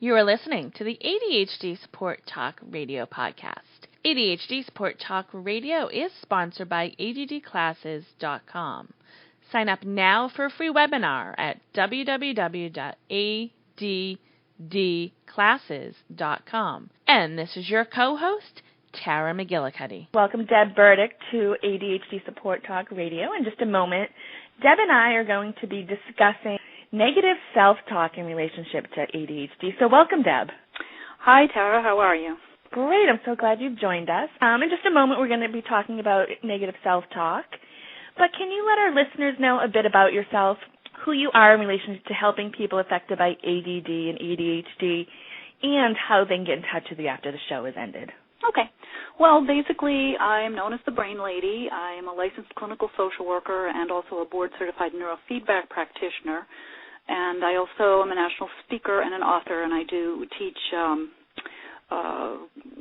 You are listening to the ADHD Support Talk Radio podcast. ADHD Support Talk Radio is sponsored by ADDclasses.com. Sign up now for a free webinar at www.addclasses.com. And this is your co-host, Tara McGillicuddy. Welcome, Deb Burdick, to ADHD Support Talk Radio. In just a moment, Deb and I are going to be discussing negative self-talk in relationship to ADHD. So welcome, Deb. Hi, Tara. How are you? Great. I'm so glad you've joined us. In just a moment, we're going to be talking about negative self-talk. But can you let our listeners know a bit about yourself, who you are in relation to helping people affected by ADD and ADHD, and how they can get in touch with you after the show has ended? Okay. Well, basically, I'm known as the Brain Lady. I am a licensed clinical social worker and also a board-certified neurofeedback practitioner. And I also am a national speaker and an author, and I do teach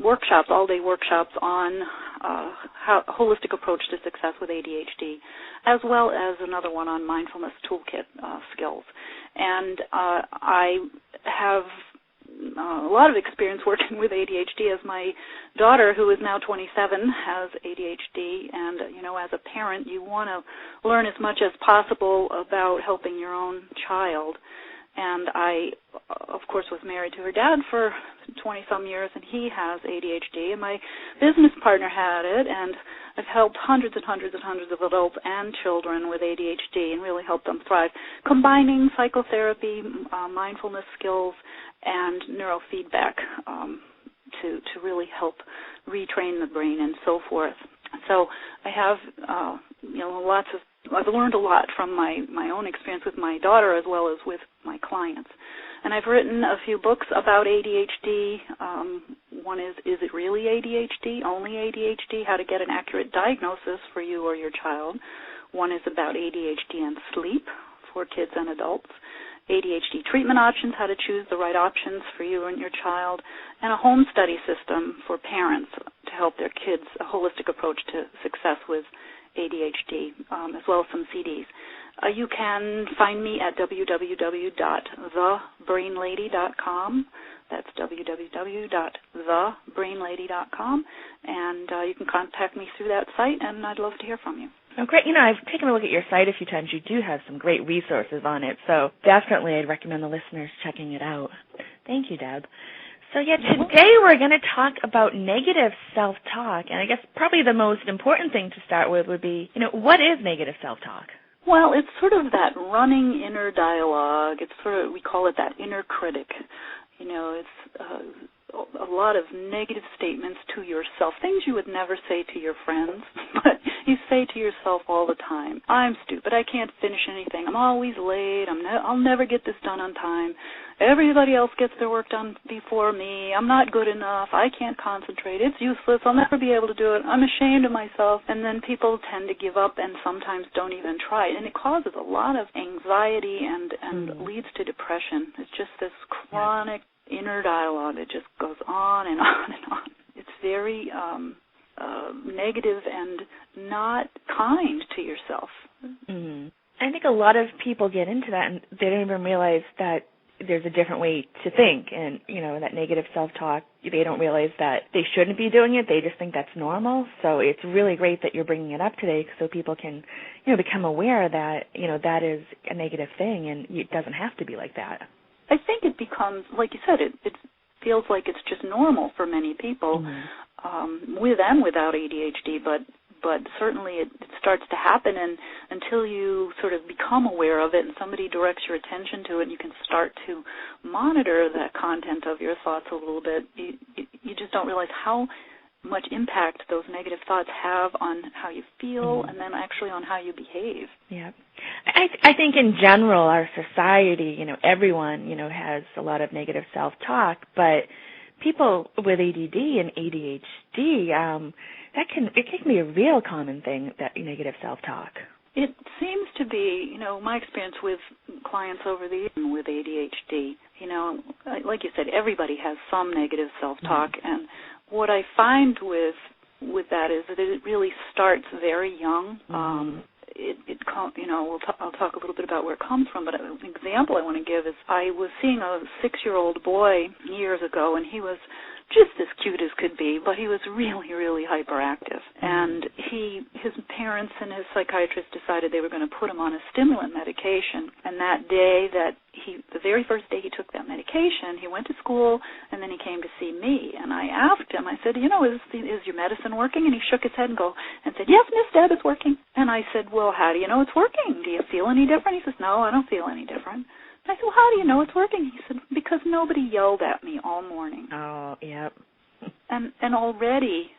workshops, all-day workshops on how holistic approach to success with ADHD, as well as another one on Mindfulness Toolkit skills. And I have a lot of experience working with ADHD, as my daughter, who is now 27, has ADHD, and, as a parent, you want to learn as much as possible about helping your own child. And I, of course, was married to her dad for 20-some years, and he has ADHD, and my business partner had it, and I've helped hundreds and hundreds and hundreds of adults and children with ADHD and really helped them thrive, combining psychotherapy, mindfulness skills, and neurofeedback to really help retrain the brain and so forth. So I have, I've learned a lot from my own experience with my daughter as well as with my clients. And I've written a few books about ADHD. One is It Really ADHD? Only ADHD? How to Get an Accurate Diagnosis for You or Your Child. One is about ADHD and sleep for kids and adults. ADHD treatment options, how to choose the right options for you and your child, and a home study system for parents to help their kids, a holistic approach to success with ADHD, as well as some CDs. You can find me at www.thebrainlady.com. That's www.thebrainlady.com, and you can contact me through that site, and I'd love to hear from you. Oh, great. I've taken a look at your site a few times. You do have some great resources on it, so definitely I'd recommend the listeners checking it out. Thank you, Deb. So, today we're going to talk about negative self-talk, and I guess probably the most important thing to start with would be, what is negative self-talk? Well, it's sort of that running inner dialogue. It's sort of, we call it that inner critic. It's a lot of negative statements to yourself, things you would never say to your friends, but you say to yourself all the time. I'm stupid. I can't finish anything. I'm always late. I'll never get this done on time. Everybody else gets their work done before me. I'm not good enough. I can't concentrate. It's useless. I'll never be able to do it. I'm ashamed of myself. And then people tend to give up and sometimes don't even try it. And it causes a lot of anxiety and leads to depression. It's just this chronic inner dialogue that just goes on and on and on. It's very negative and not kind to yourself. Mm-hmm. I think a lot of people get into that and they don't even realize that there's a different way to think, and, that negative self-talk, they don't realize that they shouldn't be doing it. They just think that's normal. So it's really great that you're bringing it up today so people can, become aware that, that is a negative thing and it doesn't have to be like that. I think it becomes, like you said, it feels like it's just normal for many people, with and without ADHD, but certainly it starts to happen, and until you sort of become aware of it and somebody directs your attention to it, you can start to monitor that content of your thoughts a little bit. You just don't realize how much impact those negative thoughts have on how you feel and then actually on how you behave. Yeah. I think in general our society, everyone, has a lot of negative self-talk, but people with ADD and ADHD, it can be a real common thing, that negative self-talk. It seems to be, my experience with clients over the years with ADHD, like you said, everybody has some negative self-talk, and what I find with that is that it really starts very young. I'll talk a little bit about where it comes from, but an example I want to give is I was seeing a 6-year-old boy years ago, and he was just as cute as could be, but he was really, really hyperactive. And his parents and his psychiatrist decided they were going to put him on a stimulant medication. And that day the very first day he took that medication, he went to school, and then he came to see me. And I asked him, I said, is your medicine working? And he shook his head and said, yes, Miss Deb, it's working. And I said, well, how do you know it's working? Do you feel any different? He says, no, I don't feel any different. I said, well, how do you know it's working? He said, because nobody yelled at me all morning. Oh, yep. And already,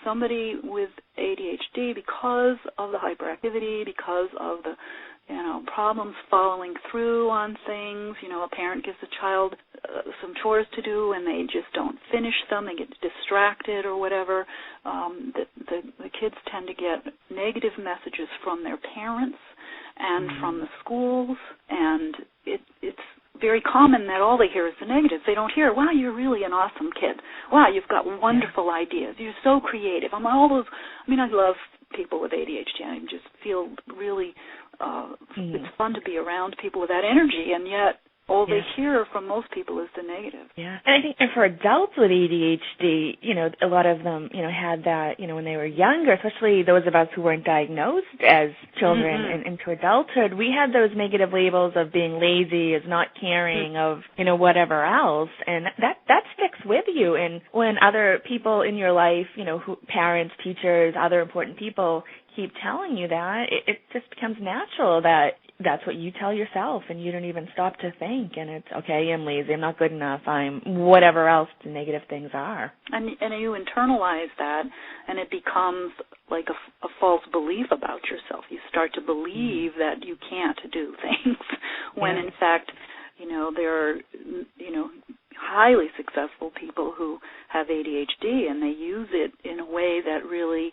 somebody with ADHD, because of the hyperactivity, because of the, problems following through on things, a parent gives a child some chores to do and they just don't finish them, they get distracted or whatever. The kids tend to get negative messages from their parents and from the schools, and it's very common that all they hear is the negatives. They don't hear, wow, you're really an awesome kid. Wow, you've got wonderful ideas. You're so creative. I love people with ADHD. I just feel really, it's fun to be around people with that energy, and yet all they hear from most people is the negative. Yeah. And I think for adults with ADHD, a lot of them, had that, when they were younger, especially those of us who weren't diagnosed as children and into adulthood, we had those negative labels of being lazy, as not caring, of, whatever else. And that sticks with you. And when other people in your life, parents, teachers, other important people keep telling you that, it just becomes natural that that's what you tell yourself, and you don't even stop to think, and it's, okay, I'm lazy, I'm not good enough, I'm whatever else the negative things are. And you internalize that, and it becomes like a false belief about yourself. You start to believe that you can't do things, when in fact, there are, highly successful people who have ADHD, and they use it in a way that really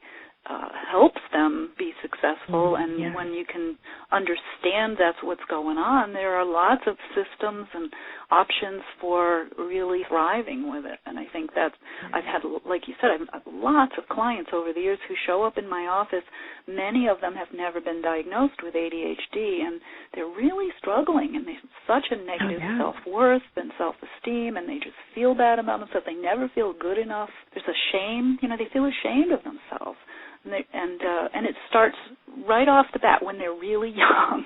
helps them be successful, and when you can understand that's what's going on, there are lots of systems and options for really thriving with it. And I think that's, I've had, like you said, I've lots of clients over the years who show up in my office. Many of them have never been diagnosed with ADHD, and they're really struggling, and they have such a negative self-worth and self-esteem, and they just feel bad about themselves. They never feel good enough. There's a shame. They feel ashamed of themselves. And it starts right off the bat when they're really young.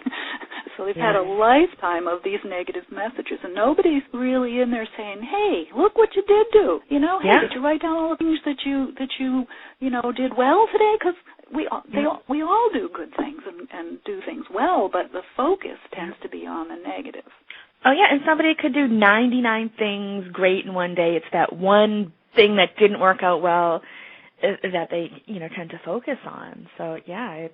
So they've had a lifetime of these negative messages, and nobody's really in there saying, "Hey, look what you did do." Hey, did you write down all the things that you did well today? Because we all do good things and do things well, but the focus tends to be on the negative. Oh yeah, and somebody could do 99 things great in one day. It's that one thing that didn't work out well that they, tend to focus on. So yeah,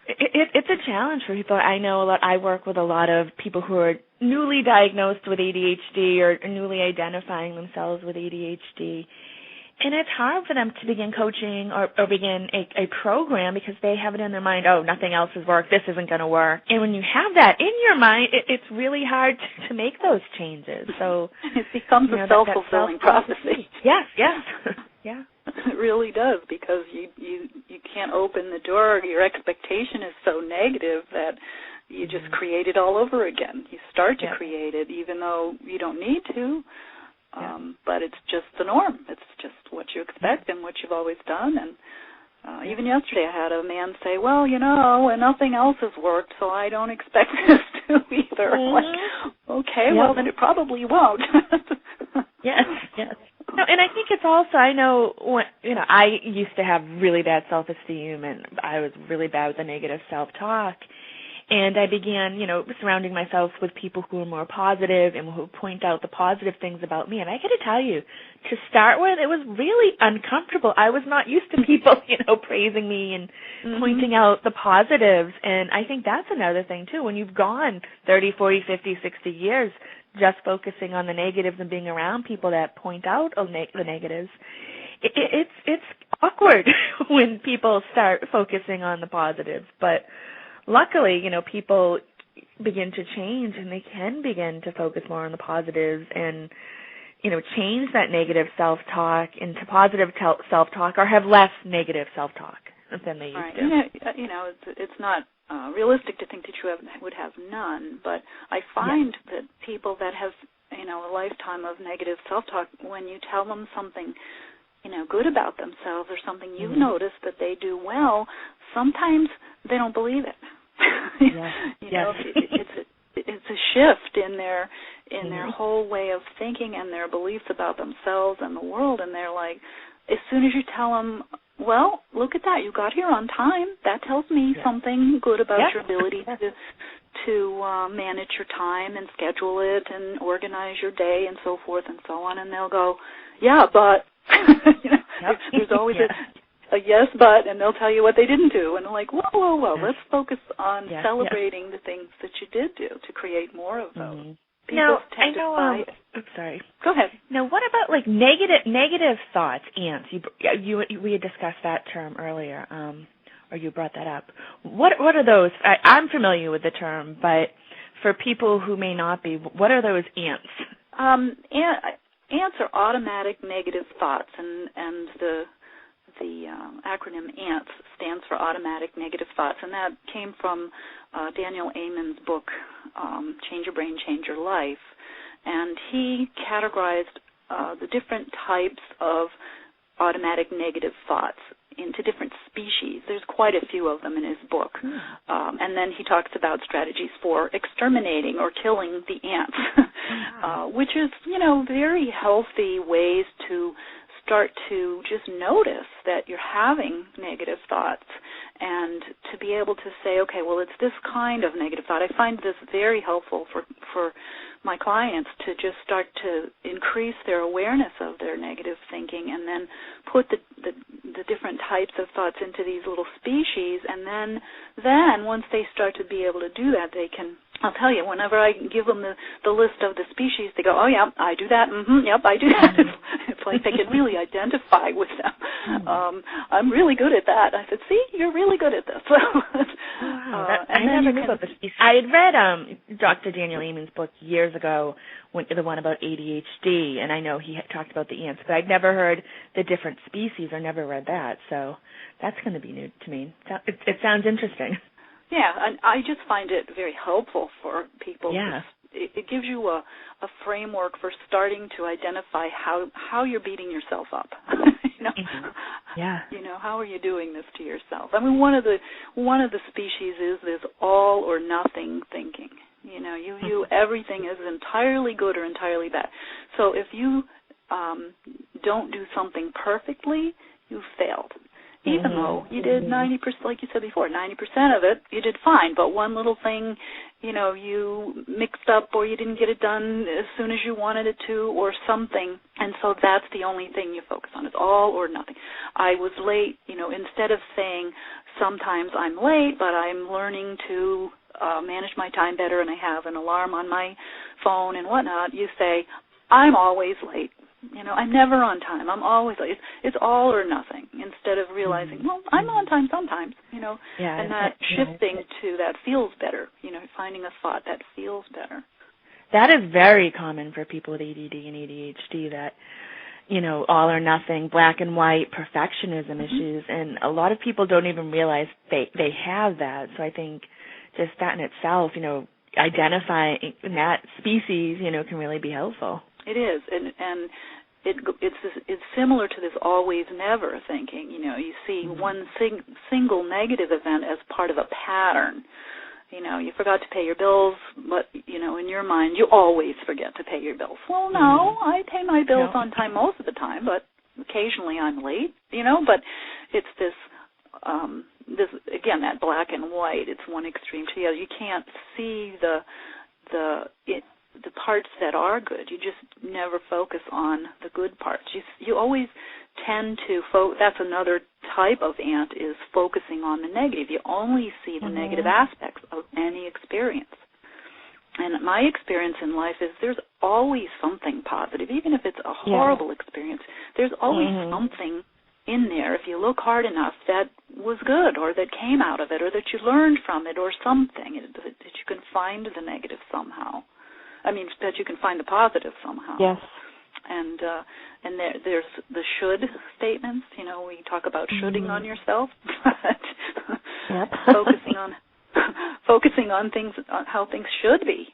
it's a challenge for people. I know I work with a lot of people who are newly diagnosed with ADHD or newly identifying themselves with ADHD. And it's hard for them to begin coaching or begin a program because they have it in their mind, oh, nothing else has worked, this isn't going to work. And when you have that in your mind, it's really hard to make those changes. So it becomes a self-fulfilling prophecy. Yes. Yeah. It really does, because you can't open the door. Your expectation is so negative that you just create it all over again. You start to create it even though you don't need to. But it's just the norm. It's just what you expect and what you've always done. And even yesterday I had a man say, well, nothing else has worked, so I don't expect this to either. Like, okay, well, then it probably won't. Yes. No, and I think it's also, I know, I used to have really bad self-esteem, and I was really bad with the negative self-talk. And I began, surrounding myself with people who are more positive and who point out the positive things about me. And I got to tell you, to start with, it was really uncomfortable. I was not used to people, praising me and pointing out the positives. And I think that's another thing, too. When you've gone 30, 40, 50, 60 years just focusing on the negatives and being around people that point out the negatives, it's awkward when people start focusing on the positives. But luckily, people begin to change, and they can begin to focus more on the positives and, change that negative self-talk into positive self-talk, or have less negative self-talk. than they used right. to. It's not realistic to think that you would have none, but I find that people that have, a lifetime of negative self-talk, when you tell them something, good about themselves or something you've noticed that they do well, sometimes they don't believe it. It's a shift in their whole way of thinking and their beliefs about themselves and the world, and they're like, as soon as you tell them, well, look at that, you got here on time, that tells me something good about your ability to manage your time and schedule it and organize your day and so forth and so on, and they'll go, yeah, but there's always a yes, but, and they'll tell you what they didn't do, and they're like, whoa, let's focus on celebrating the things that you did do to create more of those. Now, I know. Sorry. Go ahead. Now, what about like negative thoughts, ants? We had discussed that term earlier, or you brought that up. What are those? I'm familiar with the term, but for people who may not be, what are those ants? Ants are automatic negative thoughts, and the acronym ANTS stands for Automatic Negative Thoughts, and that came from Daniel Amen's book, Change Your Brain, Change Your Life, and he categorized the different types of automatic negative thoughts into different species. There's quite a few of them in his book, and then he talks about strategies for exterminating or killing the ants, which is, very healthy ways to start to just notice that you're having negative thoughts and to be able to say, okay, well, it's this kind of negative thought. I find this very helpful for my clients to just start to increase their awareness of their negative thinking and then put the different types of thoughts into these little species, and then once they start to be able to do that, they can, I'll tell you, whenever I give them the list of the species, they go, oh, yeah, I do that, yep, I do that. It's like they can really identify with them. I'm really good at that. I said, see, you're really good at this. I had read Dr. Daniel Amen's book years ago, the one about ADHD, and I know he had talked about the ants, but I'd never heard the different species or never read that, so that's going to be new to me. It sounds interesting. Yeah, and I just find it very helpful for people. Yeah. It gives you a framework for starting to identify how you're beating yourself up. Yeah. How are you doing this to yourself? I mean, one of the species is this all or nothing thinking. You view everything as entirely good or entirely bad. So if you don't do something perfectly, you've failed. Even though you did 90%, like you said before, 90% of it, you did fine. But one little thing, you mixed up or you didn't get it done as soon as you wanted it to or something. And so that's the only thing you focus on. It's all or nothing. I was late, instead of saying sometimes I'm late, but I'm learning to manage my time better and I have an alarm on my phone and whatnot, you say, I'm always late. I'm never on time. I'm always late. It's all or nothing instead of realizing, well, I'm on time sometimes, and that shifting to that feels better, finding a thought that feels better. That is very common for people with ADD and ADHD, that, all or nothing, black and white, perfectionism issues, and a lot of people don't even realize they have that. So I think just that in itself, identifying that species, can really be helpful. It is, and it's similar to this always never thinking. You see one single negative event as part of a pattern. You forgot to pay your bills, but, in your mind, you always forget to pay your bills. Well, no, I pay my bills on time most of the time, but occasionally I'm late, but it's this, again, that black and white, it's one extreme to the other. You can't see the parts that are good. You just never focus on the good parts. You always tend to that's another type of ant, is focusing on the negative. You only see the negative aspects of any experience. And my experience in life is there's always something positive, even if it's a horrible experience. There's always something in there, if you look hard enough, that was good or that came out of it or that you learned from it or something, that you can find the negative somehow. I mean, that you can find the positive somehow. Yes. and there's the should statements. We talk about shoulding on yourself, but yep. focusing on things, on how things should be,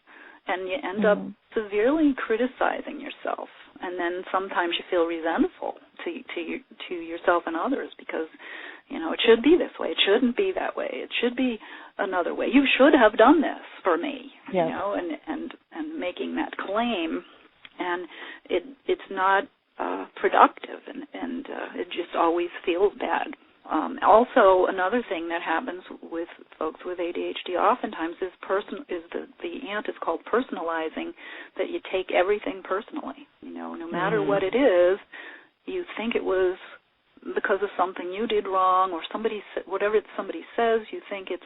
and you end up severely criticizing yourself, and then sometimes you feel resentful to yourself and others because it should be this way, it shouldn't be that way, it should be another way. You should have done this for me, and making that claim, and it's not productive, and it just always feels bad. Also, another thing that happens with folks with ADHD oftentimes is the ant is called personalizing, that you take everything personally. No matter what it is, you think it was because of something you did wrong, or whatever somebody says, you think it's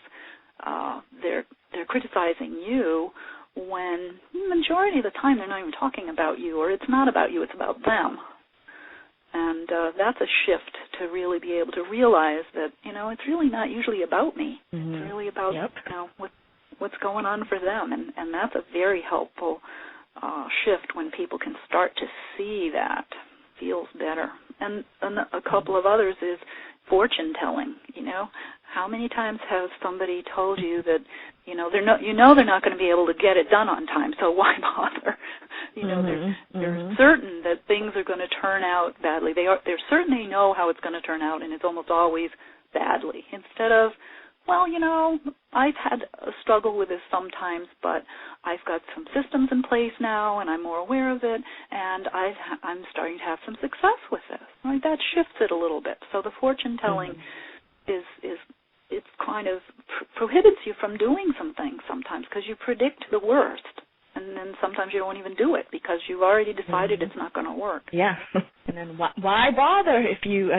they're criticizing you, when the majority of the time they're not even talking about you, or it's not about you, it's about them. And that's a shift to really be able to realize that, it's really not usually about me. It's really about, what's going on for them. And that's a very helpful shift when people can start to see that. Feels better. And a couple of others is fortune telling. How many times has somebody told you that they're not going to be able to get it done on time, so why bother? They're certain that things are going to turn out badly. They're certain they know how it's going to turn out, and it's almost always badly. Instead of, I've had a struggle with this sometimes, but I've got some systems in place now, and I'm more aware of it, and I'm starting to have some success with this. Right? That shifts it a little bit. So the fortune telling is it kind of prohibits you from doing some things sometimes, because you predict the worst, and then sometimes you don't even do it because you've already decided it's not going to work. Yeah, and then why bother if you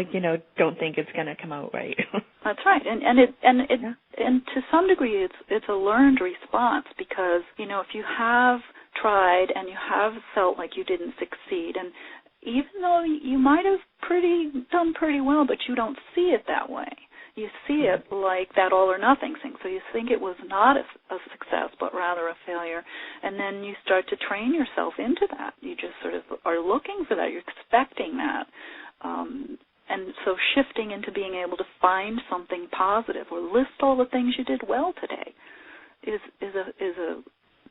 don't think it's going to come out right? That's right, and to some degree it's a learned response, because if you have tried and you have felt like you didn't succeed, and even though you might have done pretty well, but you don't see it that way. You see it like that all or nothing thing. So you think it was not a success, but rather a failure. And then you start to train yourself into that. You just sort of are looking for that. You're expecting that. And so shifting into being able to find something positive or list all the things you did well today is a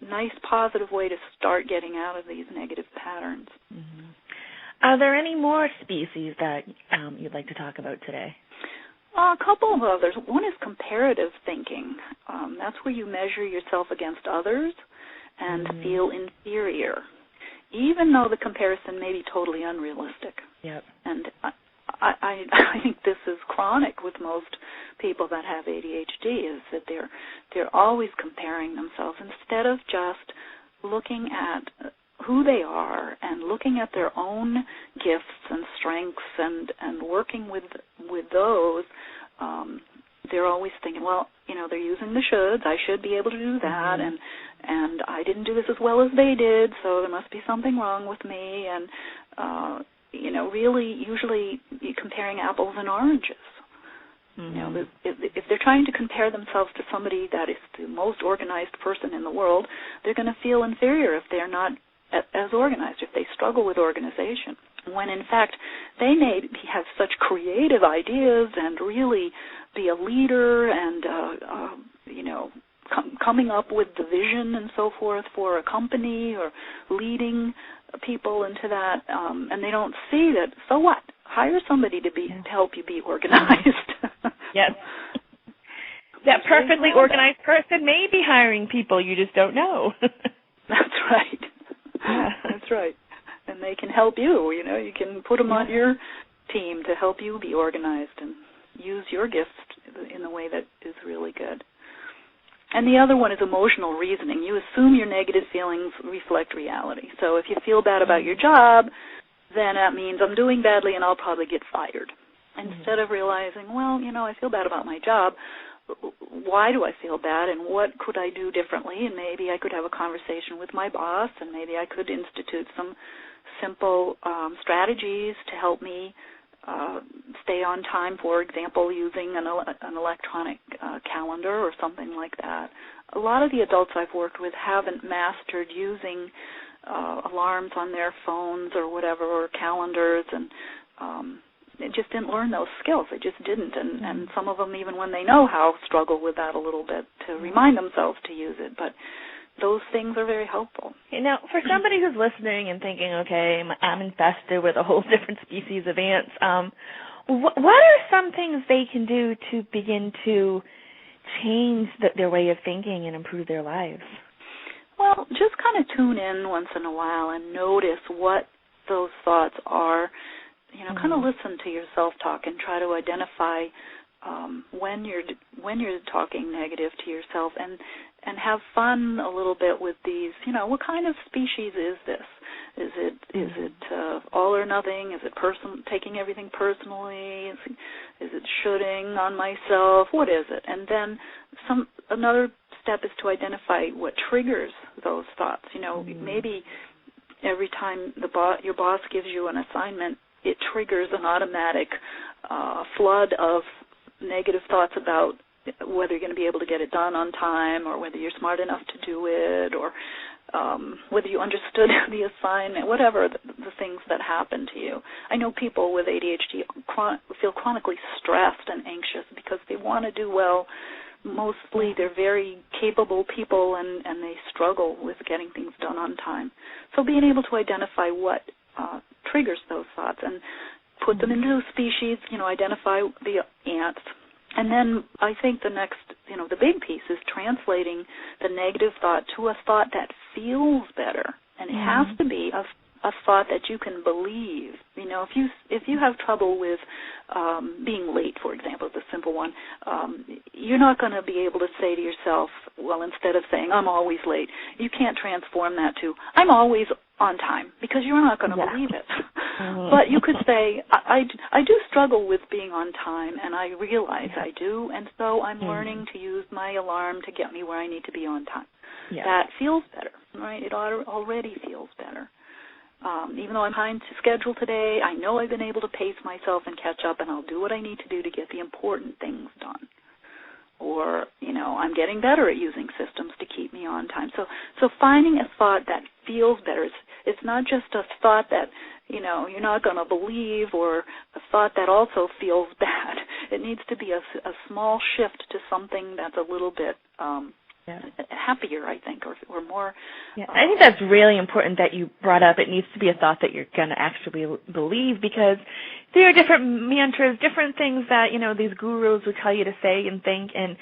nice positive way to start getting out of these negative patterns. Mm-hmm. Are there any more species that you'd like to talk about today? A couple of others. One is comparative thinking. That's where you measure yourself against others and feel inferior, even though the comparison may be totally unrealistic. Yep. And I think this is chronic with most people that have ADHD, is that they're always comparing themselves instead of just looking at who they are and looking at their own gifts and strengths and working with those. They're always thinking, they're using the shoulds. I should be able to do that, and I didn't do this as well as they did, so there must be something wrong with me. And really, usually you're comparing apples and oranges. If they're trying to compare themselves to somebody that is the most organized person in the world, they're going to feel inferior if they're not as organized, if they struggle with organization, when in fact they may have such creative ideas and really be a leader and coming up with the vision and so forth for a company or leading people into that, and they don't see that. So what? Hire somebody to help you be organized. Yes. That perfectly organized person may be hiring people you just don't know. That's right. Yeah. That's right. And they can help you. You can put them on your team to help you be organized and use your gifts in a way that is really good. And the other one is emotional reasoning. You assume your negative feelings reflect reality. So if you feel bad about your job, then that means I'm doing badly and I'll probably get fired. Instead of realizing, I feel bad about my job. Why do I feel bad, and what could I do differently? And maybe I could have a conversation with my boss, and maybe I could institute some simple strategies to help me stay on time, for example, using an electronic calendar or something like that. A lot of the adults I've worked with haven't mastered using alarms on their phones or whatever, or calendars, and they just didn't learn those skills. They just didn't, and some of them, even when they know how, struggle with that a little bit to remind themselves to use it. But those things are very helpful. Now, for somebody who's listening and thinking, okay, I'm infested with a whole different species of ants, what are some things they can do to begin to change their way of thinking and improve their lives? Well, just kind of tune in once in a while and notice what those thoughts are. Kind of listen to your self-talk and try to identify when you're talking negative to yourself, and have fun a little bit with these. What kind of species is this? Is it all or nothing? Is it taking everything personally? Is it shooting on myself? What is it? And then another step is to identify what triggers those thoughts. Maybe every time your boss gives you an assignment, it triggers an automatic flood of negative thoughts about whether you're going to be able to get it done on time, or whether you're smart enough to do it, or whether you understood the assignment, whatever the things that happen to you. I know people with ADHD feel chronically stressed and anxious because they want to do well. Mostly they're very capable people, and they struggle with getting things done on time. So being able to identify what triggers those thoughts and put them into species, identify the ants. And then I think the next, the big piece is translating the negative thought to a thought that feels better. And it has to be a thought that you can believe. If you have trouble with being late, for example, the simple one, you're not going to be able to say to yourself, well, instead of saying, I'm always late, you can't transform that to, I'm always on time, because you're not going to believe it. But you could say, I do struggle with being on time, and I realize I do, and so I'm learning to use my alarm to get me where I need to be on time. That feels better, right? It already feels better. Even though I'm behind schedule today, I know I've been able to pace myself and catch up, and I'll do what I need to do to get the important things done. Or, I'm getting better at using systems to keep me on time. So finding a thought that feels better. It's not just a thought that, you're not going to believe, or a thought that also feels bad. It needs to be a small shift to something that's a little bit happier, I think, or more. I think that's really important that you brought up. It needs to be a thought that you're going to actually believe, because there are different mantras, different things that, these gurus will tell you to say and think. And,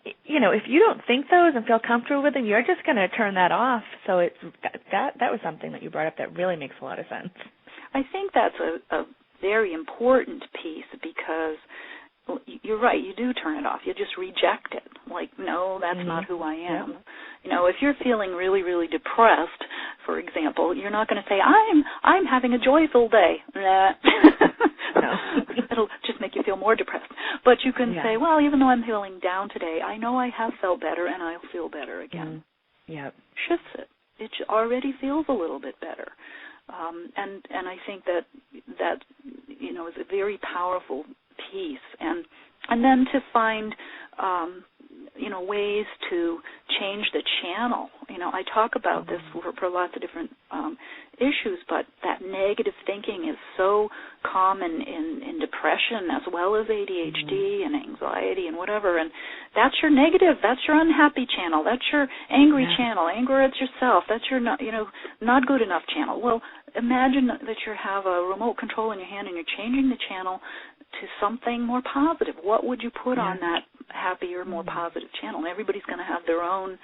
if you don't think those and feel comfortable with them, you're just going to turn that off. So that was something that you brought up that really makes a lot of sense. I think that's a very important piece, because you're right, you do turn it off. You just reject it. Like, no, that's not who I am. If you're feeling really, really depressed, for example, you're not going to say, I'm having a joyful day. Nah. No. It'll just make you feel more depressed. But you can say, well, even though I'm feeling down today, I know I have felt better, and I'll feel better again. Shifts it. It already feels a little bit better. And I think that is a very powerful piece, and then to find ways to change the channel. I talk about this for lots of different issues, but that negative thinking is so common in depression as well as ADHD and anxiety and whatever, and that's your negative, that's your unhappy channel, that's your angry channel, anger at yourself, that's your not good enough channel. Well, imagine that you have a remote control in your hand and you're changing the channel to something more positive. What would you put on that happier, more positive channel? And everybody's going to have their own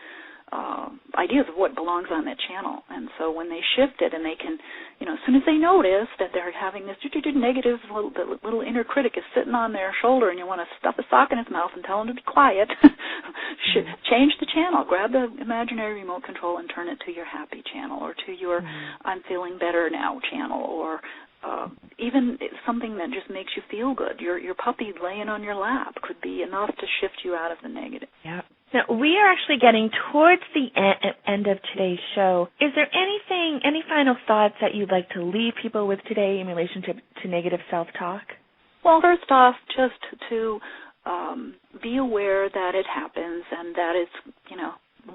ideas of what belongs on that channel. And so when they shift it, and they can, as soon as they notice that they're having this negative, the little inner critic is sitting on their shoulder, and you want to stuff a sock in his mouth and tell him to be quiet, change the channel. Grab the imaginary remote control and turn it to your happy channel, or to your I'm feeling better now channel, or even something that just makes you feel good. Your puppy laying on your lap could be enough to shift you out of the negative. Now, we are actually getting towards the end of today's show. Is there any final thoughts that you'd like to leave people with today in relationship to negative self-talk? Well, first off, just to be aware that it happens, and that it's,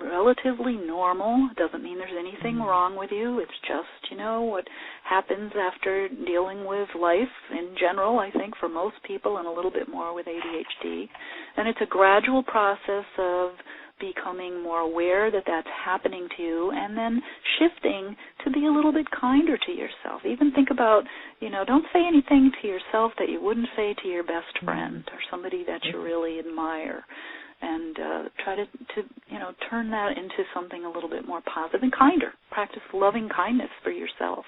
relatively normal. It doesn't mean there's anything wrong with you. It's just, what happens after dealing with life in general, I think, for most people, and a little bit more with ADHD. And it's a gradual process of becoming more aware that that's happening to you, and then shifting to be a little bit kinder to yourself. Even think about, don't say anything to yourself that you wouldn't say to your best friend or somebody that you really admire, and try to turn that into something a little bit more positive and kinder. Practice loving kindness for yourself.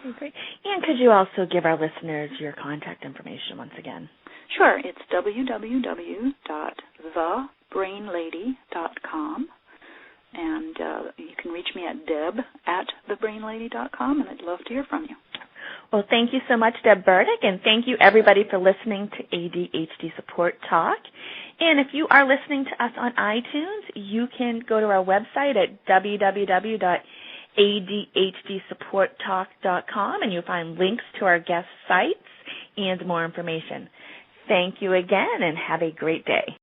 Okay, great. And could you also give our listeners your contact information once again? Sure. It's www.thebrainlady.com, and you can reach me at deb@thebrainlady.com, and I'd love to hear from you. Well, thank you so much, Deb Burdick, and thank you, everybody, for listening to ADHD Support Talk. And if you are listening to us on iTunes, you can go to our website at www.adhdsupporttalk.com, and you'll find links to our guest sites and more information. Thank you again, and have a great day.